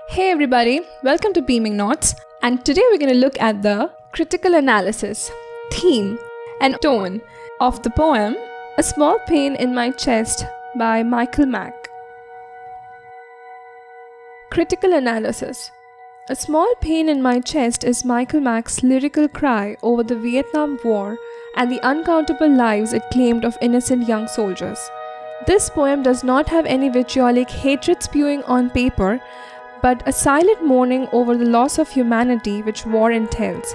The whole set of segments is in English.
Hey everybody, welcome to Beaming Notes, and today we're going to look at the critical analysis, theme, and tone of the poem A Small Pain in My Chest by Michael Mack. Critical analysis. A small pain in my chest is Michael Mack's lyrical cry over the Vietnam War and the uncountable lives it claimed of innocent young soldiers. This poem does not have any vitriolic hatred spewing on paper, but a silent mourning over the loss of humanity which war entails.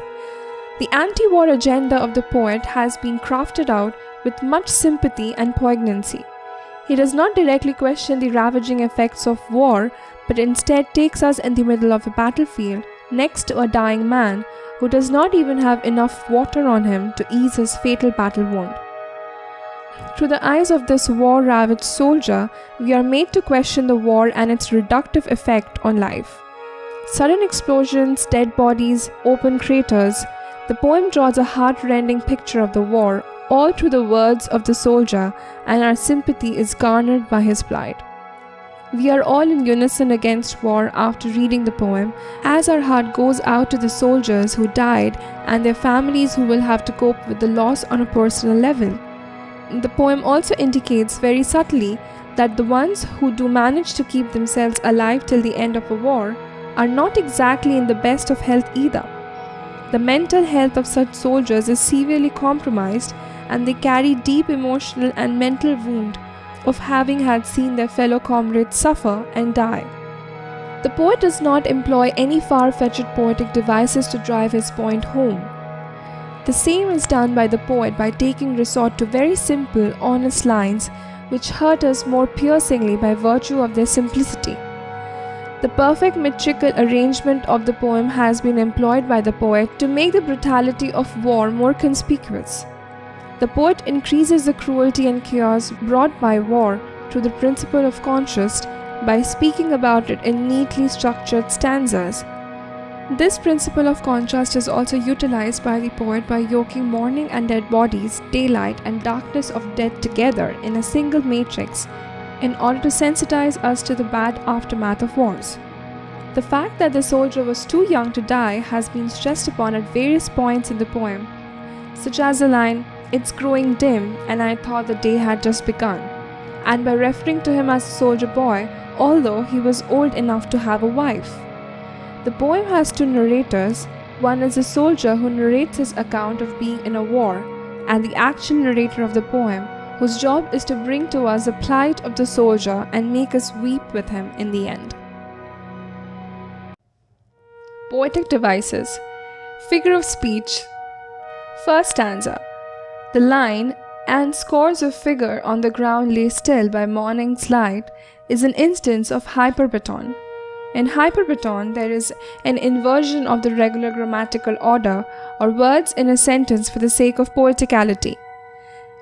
The anti-war agenda of the poet has been crafted out with much sympathy and poignancy. He does not directly question the ravaging effects of war, but instead takes us in the middle of a battlefield, next to a dying man who does not even have enough water on him to ease his fatal battle wound. Through the eyes of this war-ravaged soldier, we are made to question the war and its reductive effect on life. Sudden explosions, dead bodies, open craters, the poem draws a heart-rending picture of the war, all through the words of the soldier, and our sympathy is garnered by his plight. We are all in unison against war after reading the poem, as our heart goes out to the soldiers who died and their families who will have to cope with the loss on a personal level. The poem also indicates very subtly that the ones who do manage to keep themselves alive till the end of a war are not exactly in the best of health either. The mental health of such soldiers is severely compromised, and they carry deep emotional and mental wound of having had seen their fellow comrades suffer and die. The poet does not employ any far-fetched poetic devices to drive his point home. The same is done by the poet by taking resort to very simple, honest lines which hurt us more piercingly by virtue of their simplicity. The perfect metrical arrangement of the poem has been employed by the poet to make the brutality of war more conspicuous. The poet increases the cruelty and chaos brought by war through the principle of contrast by speaking about it in neatly structured stanzas. This principle of contrast is also utilized by the poet by yoking mourning and dead bodies, daylight and darkness of death together in a single matrix in order to sensitize us to the bad aftermath of wars. The fact that the soldier was too young to die has been stressed upon at various points in the poem, such as the line, "It's growing dim and I thought the day had just begun," and by referring to him as a soldier boy, although he was old enough to have a wife. The poem has two narrators. One is a soldier who narrates his account of being in a war, and the actual narrator of the poem, whose job is to bring to us the plight of the soldier and make us weep with him in the end. Poetic devices. Figure of speech. First stanza. The line, "and scores of figure on the ground lay still by morning's light," is an instance of hyperbaton. In hyperbaton, there is an inversion of the regular grammatical order or words in a sentence for the sake of poeticality.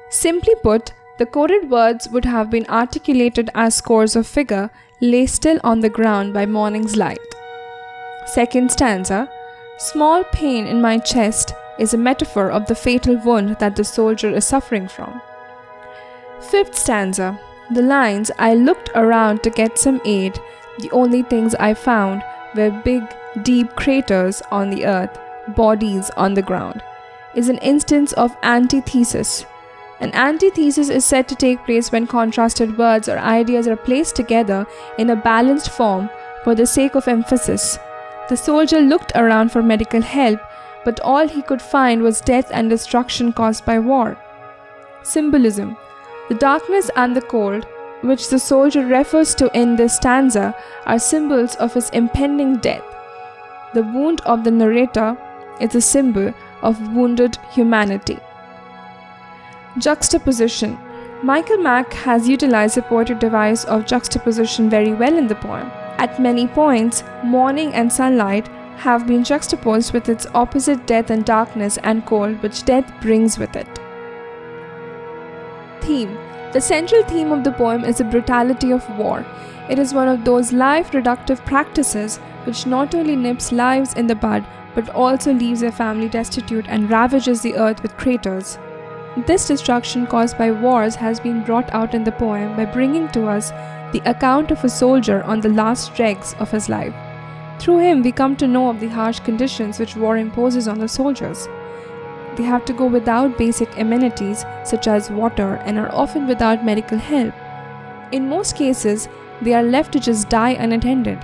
Simply put, the quoted words would have been articulated as scores of figure lay still on the ground by morning's light. Second stanza, "Small pain in my chest" is a metaphor of the fatal wound that the soldier is suffering from. Fifth stanza, the lines, "I looked around to get some aid. The only things I found were big, deep craters on the earth, bodies on the ground," is an instance of antithesis. An antithesis is said to take place when contrasted words or ideas are placed together in a balanced form for the sake of emphasis. The soldier looked around for medical help, but all he could find was death and destruction caused by war. Symbolism. The darkness and the cold, which the soldier refers to in this stanza, are symbols of his impending death. The wound of the narrator is a symbol of wounded humanity. Juxtaposition. Michael Mack has utilized the poetic device of juxtaposition very well in the poem. At many points, morning and sunlight have been juxtaposed with its opposite, death and darkness and cold, which death brings with it. Theme. The central theme of the poem is the brutality of war. It is one of those life-reductive practices which not only nips lives in the bud, but also leaves their family destitute and ravages the earth with craters. This destruction caused by wars has been brought out in the poem by bringing to us the account of a soldier on the last dregs of his life. Through him, we come to know of the harsh conditions which war imposes on the soldiers. They have to go without basic amenities such as water and are often without medical help. In most cases, they are left to just die unattended.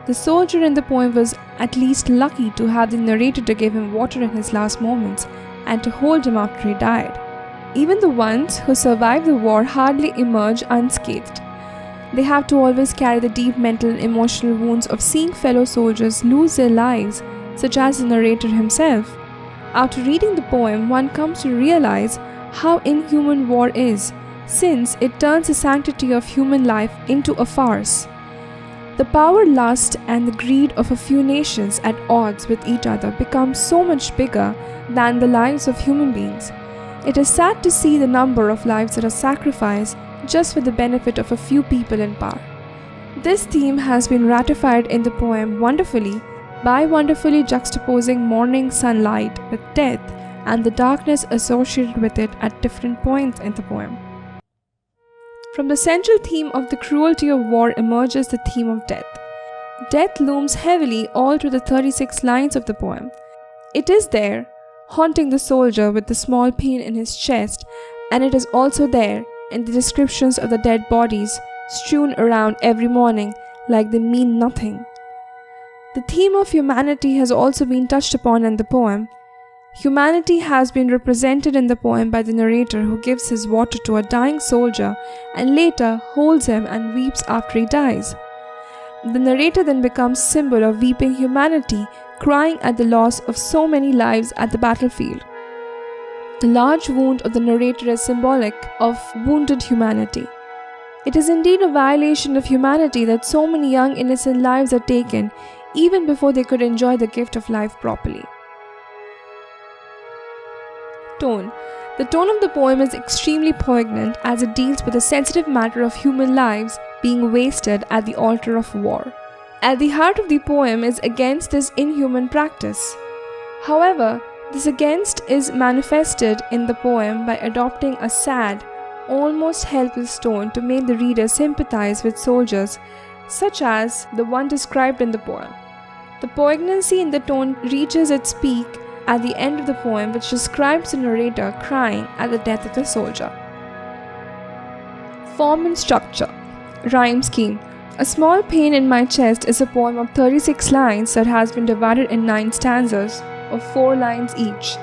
The soldier in the poem was at least lucky to have the narrator to give him water in his last moments and to hold him after he died. Even the ones who survive the war hardly emerge unscathed. They have to always carry the deep mental and emotional wounds of seeing fellow soldiers lose their lives, such as the narrator himself. After reading the poem, one comes to realize how inhuman war is, since it turns the sanctity of human life into a farce. The power, lust, and the greed of a few nations at odds with each other becomes so much bigger than the lives of human beings. It is sad to see the number of lives that are sacrificed just for the benefit of a few people in power. This theme has been ratified in the poem wonderfully by wonderfully juxtaposing morning sunlight with death and the darkness associated with it at different points in the poem. From the central theme of the cruelty of war emerges the theme of death. Death looms heavily all through the 36 lines of the poem. It is there, haunting the soldier with the small pain in his chest, and it is also there in the descriptions of the dead bodies strewn around every morning like they mean nothing. The theme of humanity has also been touched upon in the poem. Humanity has been represented in the poem by the narrator who gives his water to a dying soldier and later holds him and weeps after he dies. The narrator then becomes symbol of weeping humanity, crying at the loss of so many lives at the battlefield. The large wound of the narrator is symbolic of wounded humanity. It is indeed a violation of humanity that so many young innocent lives are taken even before they could enjoy the gift of life properly. Tone. The tone of the poem is extremely poignant as it deals with the sensitive matter of human lives being wasted at the altar of war. At the heart of the poem is against this inhuman practice. However, this against is manifested in the poem by adopting a sad, almost helpless tone to make the reader sympathize with soldiers, such as the one described in the poem. The poignancy in the tone reaches its peak at the end of the poem, which describes the narrator crying at the death of the soldier. Form and structure. Rhyme scheme. A Small Pain in My Chest is a poem of 36 lines that has been divided in 9 stanzas of 4 lines each.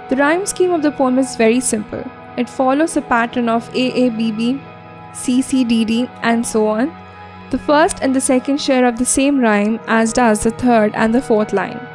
The rhyme scheme of the poem is very simple. It follows a pattern of AABB, CCDD, and so on. The first and the second share of the same rhyme, as does the third and the fourth line.